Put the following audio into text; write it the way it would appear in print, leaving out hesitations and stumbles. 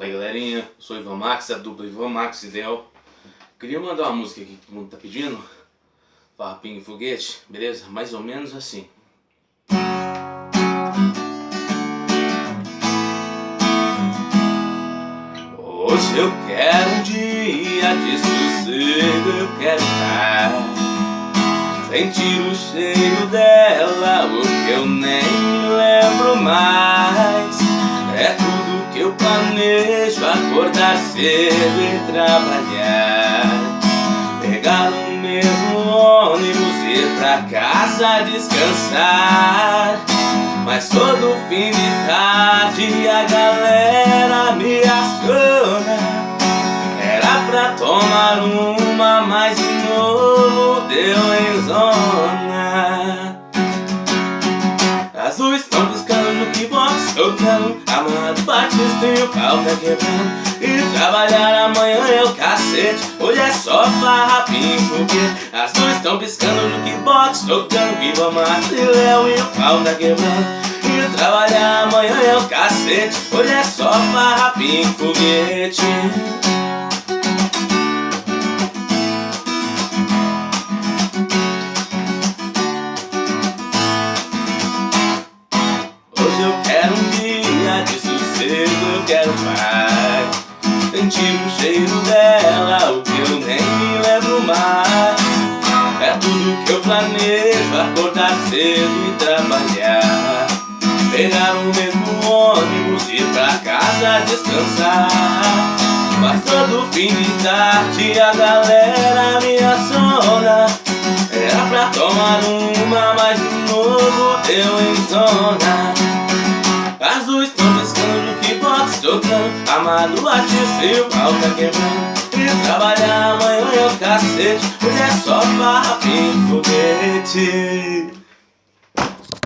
Fala aí, galerinha, eu sou o Ivan Max, a dupla Ivan Max e Del. Queria mandar uma música aqui que todo mundo tá pedindo, Farrapinho e Foguete, beleza? Mais ou menos assim. Hoje eu quero um dia de sossego, eu quero estar, sentir o cheiro dela, o que eu nem lembro mais. É tudo que eu planejo, acordar cedo e trabalhar, pegar o mesmo ônibus e ir pra casa descansar. Mas todo fim de tarde a galera me aciona, era pra tomar uma, mas de novo deu em zona. As luzes estão piscando no kickbox tocando, Amado Batista e o pau tá quebrando. E trabalhar amanhã é o cacete, hoje é só farrapinho e foguete. As luzes estão piscando no kickbox tocando, Ivan Max e Léo e o pau tá quebrando. E trabalhar amanhã é o cacete, hoje é só farrapinho e foguete. Hoje eu quero um dia de sossego, eu quero paz, sentir o cheiro dela, o que eu nem me lembro mais. É tudo que eu planejo, acordar cedo e trabalhar, pegar o mesmo ônibus e ir pra casa descansar. Mas todo fim de tarde a galera me aciona, era pra tomar uma, mas de novo deu em zona. As luzes estão piscando no kickbox tocando, Amado Batista e o pau tá quebrando. E trabalhar amanhã é o cacete, hoje é só farrapinho e foguete.